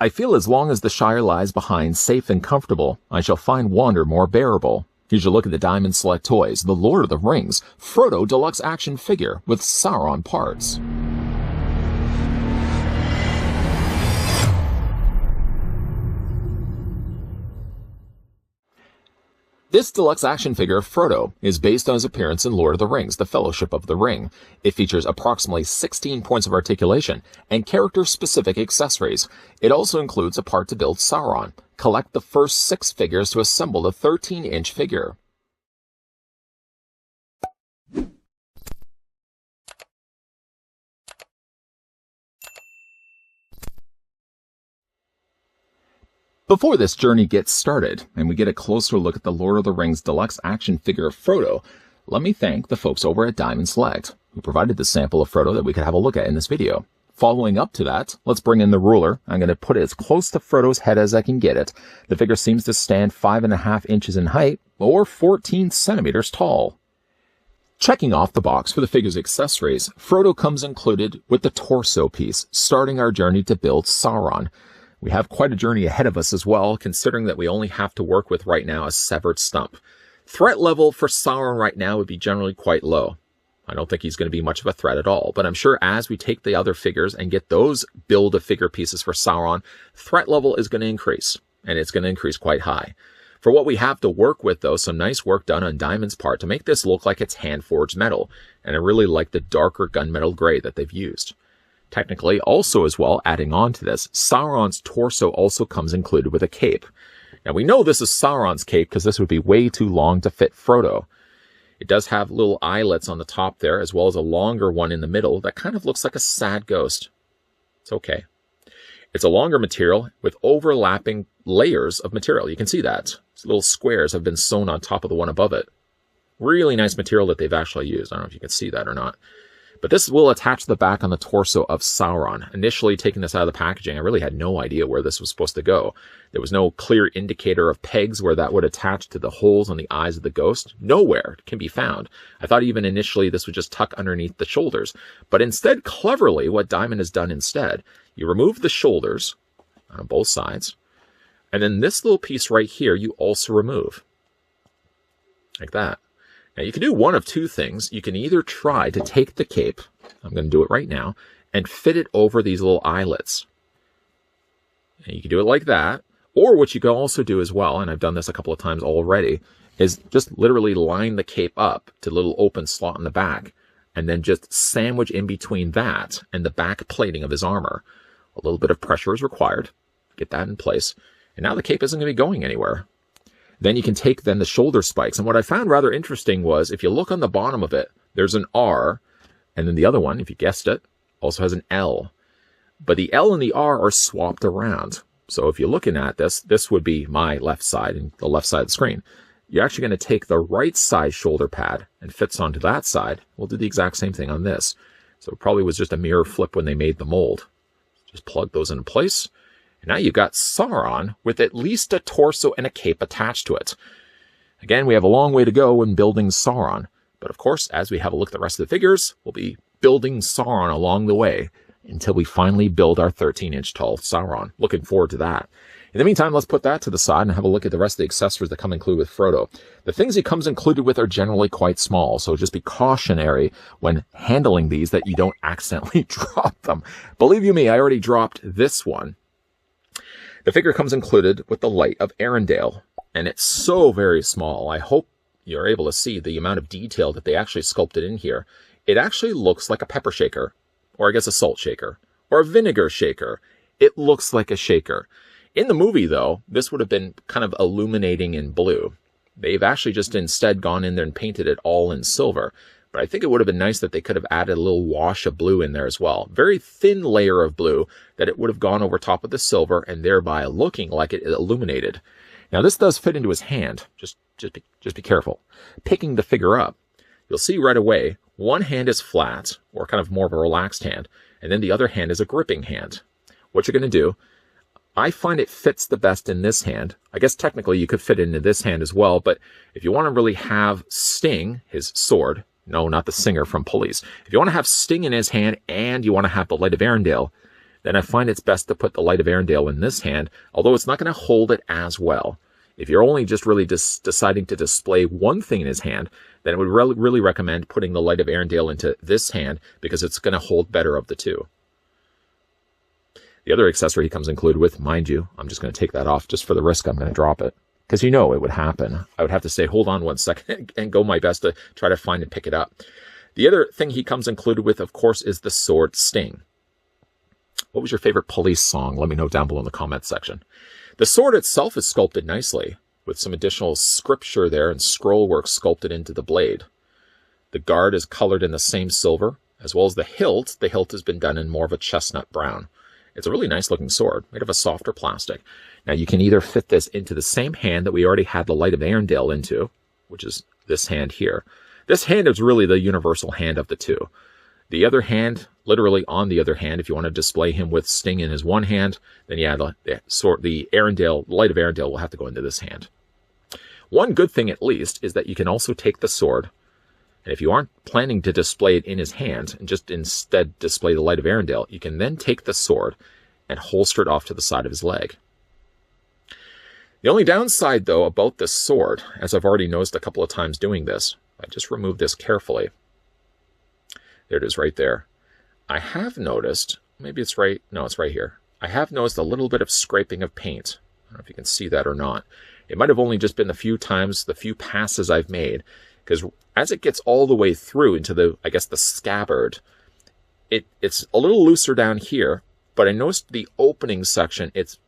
I feel as long as the Shire lies behind safe and comfortable, I shall find wander more bearable. Here's a look at the Diamond Select Toys, The Lord of the Rings, Frodo Deluxe Action Figure with Sauron parts. This deluxe action figure of Frodo is based on his appearance in Lord of the Rings, The Fellowship of the Ring. It features approximately 16 points of articulation and character-specific accessories. It also includes a part to build Sauron. Collect the first 6 figures to assemble the 13-inch figure. Before this journey gets started, and we get a closer look at the Lord of the Rings deluxe action figure of Frodo, let me thank the folks over at Diamond Select, who provided the sample of Frodo that we could have a look at in this video. Following up to that, let's bring in the ruler. I'm going to put it as close to Frodo's head as I can get it. The figure seems to stand 5.5 inches in height, or 14 centimeters tall. Checking off the box for the figure's accessories, Frodo comes included with the torso piece, starting our journey to build Sauron. We have quite a journey ahead of us as well, considering that we only have to work with right now a severed stump. Threat level for Sauron right now would be generally quite low. I don't think he's going to be much of a threat at all, but I'm sure as we take the other figures and get those build-a-figure pieces for Sauron, threat level is going to increase, and it's going to increase quite high. For what we have to work with, though, some nice work done on Diamond's part to make this look like it's hand-forged metal, and I really like the darker gunmetal gray that they've used. Technically, also as well, adding on to this, Sauron's torso also comes included with a cape. Now, we know this is Sauron's cape because this would be way too long to fit Frodo. It does have little eyelets on the top there, as well as a longer one in the middle that kind of looks like a sad ghost. It's okay. It's a longer material with overlapping layers of material. You can see that. These little squares have been sewn on top of the one above it. Really nice material that they've actually used. I don't know if you can see that or not. But this will attach to the back on the torso of Sauron. Initially taking this out of the packaging, I really had no idea where this was supposed to go. There was no clear indicator of pegs where that would attach to the holes on the eyes of the ghost. Nowhere can be found. I thought even initially this would just tuck underneath the shoulders. But instead, cleverly, what Diamond has done instead, you remove the shoulders on both sides. And then this little piece right here, you also remove. Like that. Now, you can do one of two things. You can either try to take the cape, I'm going to do it right now, and fit it over these little eyelets. And you can do it like that. Or what you can also do as well, and I've done this a couple of times already, is just literally line the cape up to the little open slot in the back, and then just sandwich in between that and the back plating of his armor. A little bit of pressure is required. Get that in place. And now the cape isn't going to be going anywhere. Then you can take the shoulder spikes. And what I found rather interesting was, if you look on the bottom of it, there's an R, and then the other one, if you guessed it, also has an L. But the L and the R are swapped around. So if you're looking at this, this would be my left side and the left side of the screen. You're actually going to take the right side shoulder pad and fits onto that side. We'll do the exact same thing on this. So it probably was just a mirror flip when they made the mold. Just plug those into place. And now you've got Sauron with at least a torso and a cape attached to it. Again, we have a long way to go in building Sauron. But of course, as we have a look at the rest of the figures, we'll be building Sauron along the way until we finally build our 13-inch tall Sauron. Looking forward to that. In the meantime, let's put that to the side and have a look at the rest of the accessories that come included with Frodo. The things he comes included with are generally quite small, so just be cautionary when handling these that you don't accidentally drop them. Believe you me, I already dropped this one. The figure comes included with the Light of Arendelle, and it's so very small. I hope you're able to see the amount of detail that they actually sculpted in here. It actually looks like a pepper shaker, or I guess a salt shaker, or a vinegar shaker. It looks like a shaker. In the movie, though, this would have been kind of illuminating in blue. They've actually just instead gone in there and painted it all in silver. But I think it would have been nice that they could have added a little wash of blue in there as well. Very thin layer of blue that it would have gone over top of the silver and thereby looking like it illuminated. Now this does fit into his hand. Just be careful. Picking the figure up, you'll see right away one hand is flat or kind of more of a relaxed hand, and then the other hand is a gripping hand. What you're going to do, I find it fits the best in this hand. I guess technically you could fit it into this hand as well, but if you want to really have Sting, his sword, no, not the singer from Police. If you want to have Sting in his hand and you want to have the Light of Arendelle, then I find it's best to put the Light of Arendelle in this hand, although it's not going to hold it as well. If you're only just really deciding to display one thing in his hand, then I would really recommend putting the Light of Arendelle into this hand because it's going to hold better of the two. The other accessory he comes included with, mind you, I'm just going to take that off just for the risk I'm going to drop it. Because you know it would happen. I would have to say, hold on 1 second and go my best to try to find and pick it up. The other thing he comes included with, of course, is the sword Sting. What was your favorite police song? Let me know down below in the comments section. The sword itself is sculpted nicely, with some additional scripture there and scroll work sculpted into the blade. The guard is colored in the same silver, as well as the hilt. The hilt has been done in more of a chestnut brown. It's a really nice looking sword, made of a softer plastic. Now you can either fit this into the same hand that we already had the Light of Arendelle into, which is this hand here. This hand is really the universal hand of the two. The other hand, literally on the other hand, if you want to display him with Sting in his one hand, then yeah, the Light of Arendelle will have to go into this hand. One good thing at least is that you can also take the sword, and if you aren't planning to display it in his hand and just instead display the Light of Arendelle, you can then take the sword and holster it off to the side of his leg. The only downside, though, about this sword, as I've already noticed a couple of times doing this, I just removed this carefully. There it is right there. I have noticed, maybe it's right, no, it's right here. I have noticed a little bit of scraping of paint. I don't know if you can see that or not. It might have only just been the few times, the few passes I've made, because as it gets all the way through into the, I guess, the scabbard, it's a little looser down here, but I noticed the opening section, it's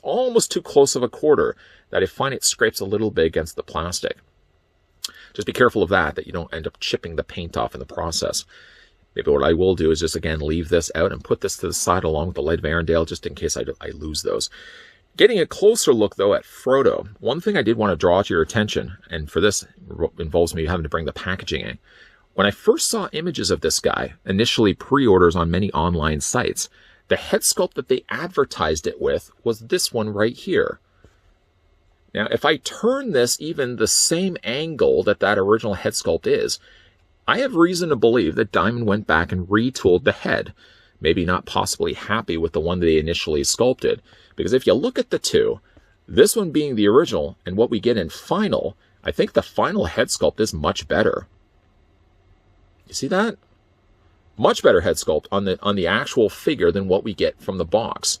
almost too close of a quarter that I find it scrapes a little bit against the plastic. Just be careful of that you don't end up chipping the paint off in the process. Maybe what I will do is just, again, leave this out and put this to the side along with the Light of Arendelle, just in case I lose those. Getting a closer look, though, at Frodo, one thing I did want to draw to your attention, and for this involves me having to bring the packaging in. When I first saw images of this guy, initially pre-orders on many online sites, the head sculpt that they advertised it with was this one right here. Now, if I turn this even the same angle that original head sculpt is, I have reason to believe that Diamond went back and retooled the head, maybe not possibly happy with the one they initially sculpted. Because if you look at the two, this one being the original and what we get in final, I think the final head sculpt is much better. You see that? Much better head sculpt on the actual figure than what we get from the box.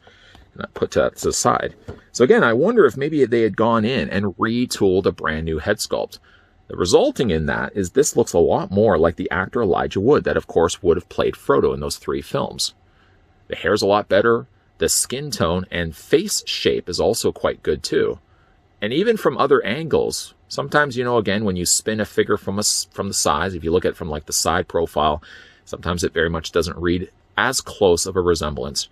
And I put that to the side. So again, I wonder if maybe they had gone in and retooled a brand new head sculpt. The resulting in that is this looks a lot more like the actor Elijah Wood that, of course, would have played Frodo in those 3 films. The hair's a lot better. The skin tone and face shape is also quite good too. And even from other angles, sometimes, you know, again, when you spin a figure from the sides, if you look at it from like the side profile, sometimes it very much doesn't read as close of a resemblance.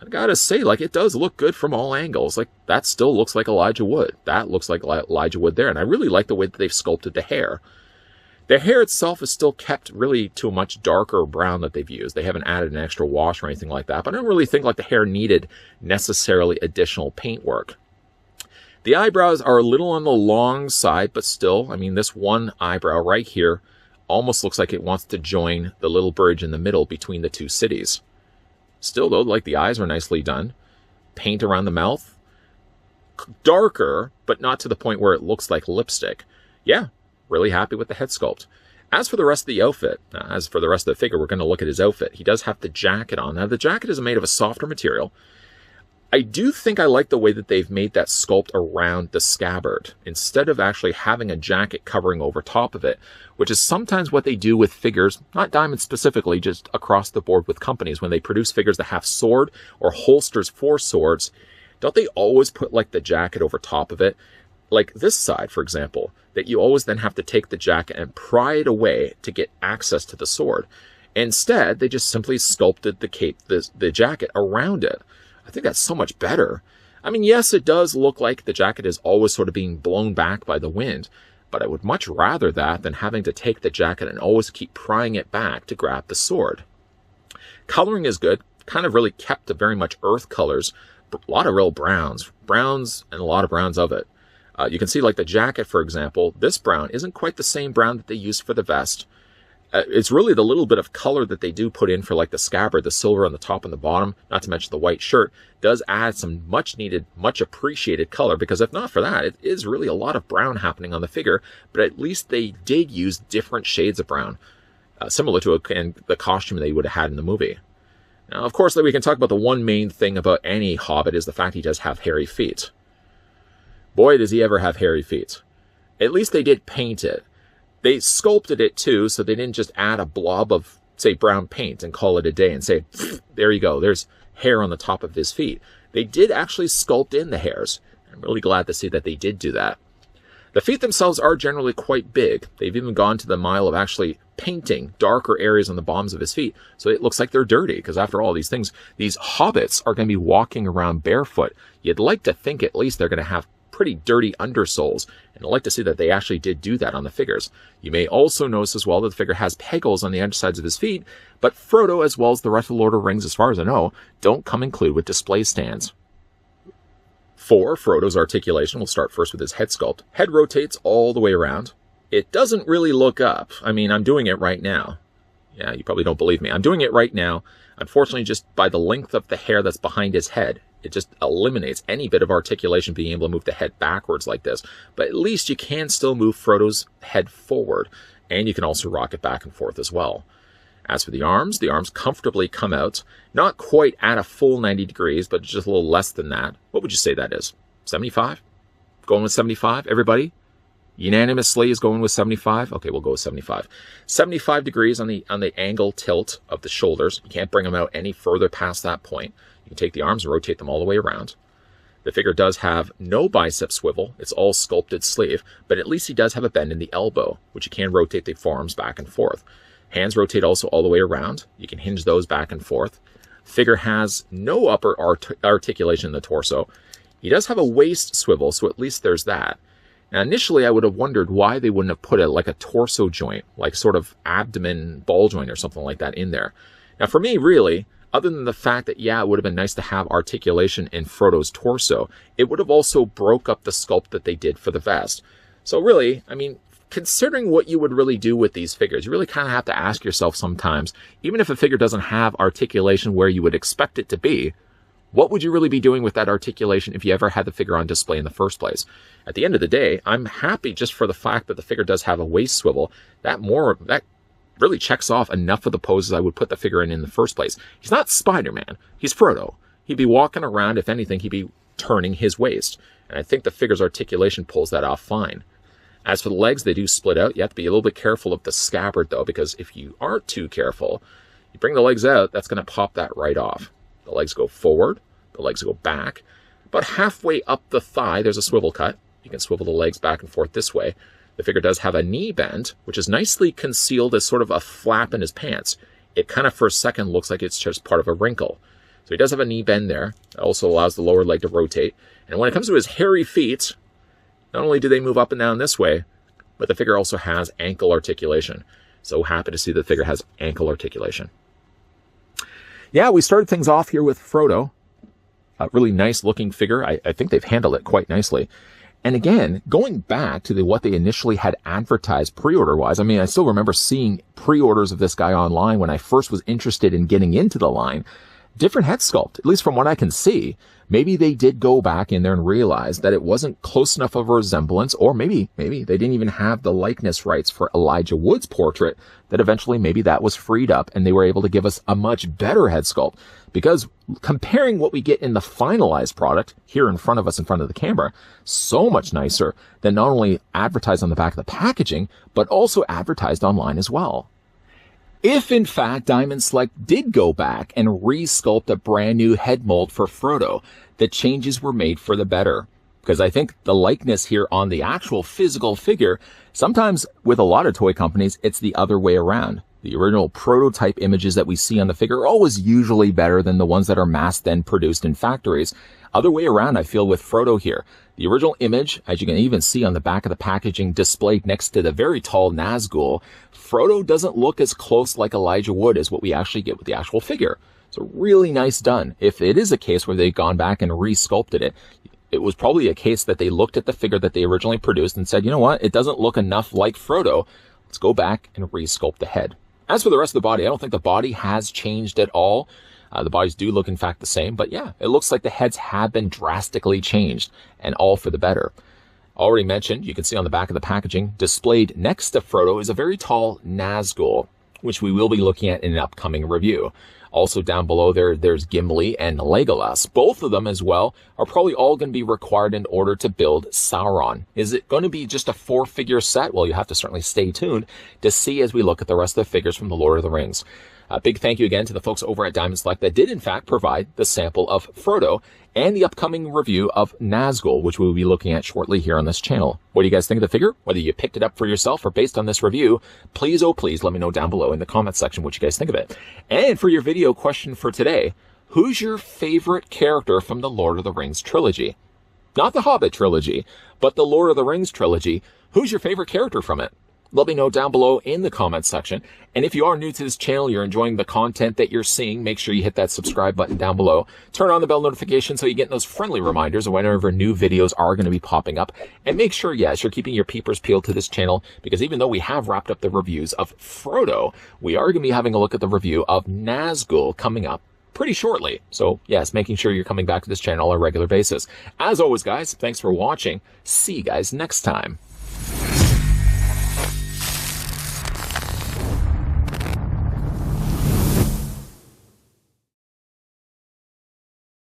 I gotta say, like, it does look good from all angles. Like, that still looks like Elijah Wood. That looks like Elijah Wood there. And I really like the way that they've sculpted the hair. The hair itself is still kept really to a much darker brown that they've used. They haven't added an extra wash or anything like that. But I don't really think like the hair needed necessarily additional paint work. The eyebrows are a little on the long side, but still, I mean, this one eyebrow right here almost looks like it wants to join the little bridge in the middle between the 2 cities. Still, though, like the eyes are nicely done. Paint around the mouth. Darker, but not to the point where it looks like lipstick. Yeah, really happy with the head sculpt. As for the rest of the outfit, as for the rest of the figure, we're going to look at his outfit. He does have the jacket on. Now, the jacket is made of a softer material. I do think I like the way that they've made that sculpt around the scabbard, instead of actually having a jacket covering over top of it, which is sometimes what they do with figures, not Diamond specifically, just across the board with companies. When they produce figures that have sword or holsters for swords, don't they always put like the jacket over top of it? Like this side, for example, that you always then have to take the jacket and pry it away to get access to the sword. Instead, they just simply sculpted the cape, the jacket around it. I think that's so much better. I mean, yes, it does look like the jacket is always sort of being blown back by the wind, but I would much rather that than having to take the jacket and always keep prying it back to grab the sword. Coloring is good, kind of really kept to very much earth colors, a lot of real browns and a lot of browns of it. You can see like the jacket, for example, this brown isn't quite the same brown that they used for the vest. It's really the little bit of color that they do put in for like the scabbard, the silver on the top and the bottom, not to mention the white shirt, does add some much needed, much appreciated color, because if not for that, it is really a lot of brown happening on the figure, but at least they did use different shades of brown, similar to the costume they would have had in the movie. Now, of course, we can talk about the one main thing about any Hobbit is the fact he does have hairy feet. Boy, does he ever have hairy feet. At least they did paint it. They sculpted it too, so they didn't just add a blob of, say, brown paint and call it a day and say, there you go, there's hair on the top of his feet. They did actually sculpt in the hairs. I'm really glad to see that they did do that. The feet themselves are generally quite big. They've even gone to the mile of actually painting darker areas on the bottoms of his feet, so it looks like they're dirty, because after all, these hobbits are going to be walking around barefoot. You'd like to think at least they're going to have pretty dirty undersoles, and I'd like to see that they actually did do that on the figures. You may also notice as well that the figure has pegals on the undersides of his feet, but Frodo, as well as the rest of the Lord of the Rings, as far as I know, don't come included with display stands. For Frodo's articulation, we'll start first with his head sculpt. Head rotates all the way around. It doesn't really look up. I mean, I'm doing it right now. Yeah, you probably don't believe me. I'm doing it right now. Unfortunately, just by the length of the hair that's behind his head, it just eliminates any bit of articulation being able to move the head backwards like this. But at least you can still move Frodo's head forward, and you can also rock it back and forth as well. As for the arms comfortably come out, not quite at a full 90 degrees, but just a little less than that. What would you say that is? 75? Going with 75, everybody? Unanimously is going with 75? Okay, we'll go with 75. 75 degrees on the angle tilt of the shoulders. You can't bring them out any further past that point. You can take the arms and rotate them all the way around. The figure does have no bicep swivel. It's all sculpted sleeve, but at least he does have a bend in the elbow, which you can rotate the forearms back and forth. Hands rotate also all the way around. You can hinge those back and forth. Figure has no upper articulation in the torso. He does have a waist swivel, so at least there's that. Now, initially, I would have wondered why they wouldn't have put like a torso joint, like sort of abdomen ball joint or something like that in there. Now, for me, really, other than the fact that, yeah, it would have been nice to have articulation in Frodo's torso, it would have also broke up the sculpt that they did for the vest. So really, I mean, considering what you would really do with these figures, you really kind of have to ask yourself sometimes, even if a figure doesn't have articulation where you would expect it to be, what would you really be doing with that articulation if you ever had the figure on display in the first place? At the end of the day, I'm happy just for the fact that the figure does have a waist swivel. That really checks off enough of the poses I would put the figure in the first place. He's not Spider-Man. He's Frodo. He'd be walking around, if anything, he'd be turning his waist. And I think the figure's articulation pulls that off fine. As for the legs, they do split out. You have to be a little bit careful of the scabbard, though, because if you aren't too careful, you bring the legs out, that's going to pop that right off. The legs go forward. The legs go back. About halfway up the thigh, there's a swivel cut. You can swivel the legs back and forth this way. The figure does have a knee bend, which is nicely concealed as sort of a flap in his pants. It kind of, for a second, looks like it's just part of a wrinkle. So he does have a knee bend there. It also allows the lower leg to rotate. And when it comes to his hairy feet, not only do they move up and down this way, but the figure also has ankle articulation. So happy to see the figure has ankle articulation. Yeah, we started things off here with Frodo. A really nice looking figure. I think they've handled it quite nicely. And again, going back to what they initially had advertised pre-order wise, I mean, I still remember seeing pre-orders of this guy online when I first was interested in getting into the line. Different head sculpt, at least from what I can see. Maybe they did go back in there and realize that it wasn't close enough of a resemblance, or maybe they didn't even have the likeness rights for Elijah Wood's portrait, that eventually maybe that was freed up and they were able to give us a much better head sculpt. Because comparing what we get in the finalized product here in front of us, in front of the camera, so much nicer than not only advertised on the back of the packaging, but also advertised online as well. If, in fact, Diamond Select did go back and re-sculpt a brand new head mold for Frodo, the changes were made for the better. Because I think the likeness here on the actual physical figure, sometimes with a lot of toy companies, it's the other way around. The original prototype images that we see on the figure are always usually better than the ones that are mass then produced in factories. Other way around, I feel, with Frodo here. The original image, as you can even see on the back of the packaging displayed next to the very tall Nazgul, Frodo doesn't look as close like Elijah Wood as what we actually get with the actual figure. So really nice done. If it is a case where they've gone back and re-sculpted it, it was probably a case that they looked at the figure that they originally produced and said, you know what, it doesn't look enough like Frodo. Let's go back and re-sculpt the head. As for the rest of the body, I don't think the body has changed at all. The bodies do look, in fact, the same. But yeah, it looks like the heads have been drastically changed, and all for the better. Already mentioned, you can see on the back of the packaging, displayed next to Frodo is a very tall Nazgul, which we will be looking at in an upcoming review. Also down below there's Gimli and Legolas. Both of them as well are probably all going to be required in order to build Sauron. Is it going to be just a 4-figure set? Well, you have to certainly stay tuned to see as we look at the rest of the figures from the Lord of the Rings. A big thank you again to the folks over at Diamond Select that did in fact provide the sample of Frodo and the upcoming review of Nazgul, which we'll be looking at shortly here on this channel. What do you guys think of the figure? Whether you picked it up for yourself or based on this review, please, oh please, let me know down below in the comment section what you guys think of it. And for your video question for today, who's your favorite character from the Lord of the Rings trilogy? Not the Hobbit trilogy, but the Lord of the Rings trilogy. Who's your favorite character from it? Let me know down below in the comments section. And if you are new to this channel, you're enjoying the content that you're seeing, make sure you hit that subscribe button down below. Turn on the bell notification so you get those friendly reminders of whenever new videos are going to be popping up. And make sure, yes, you're keeping your peepers peeled to this channel, because even though we have wrapped up the reviews of Frodo, we are going to be having a look at the review of Nazgul coming up pretty shortly. So yes, making sure you're coming back to this channel on a regular basis. As always, guys, thanks for watching. See you guys next time.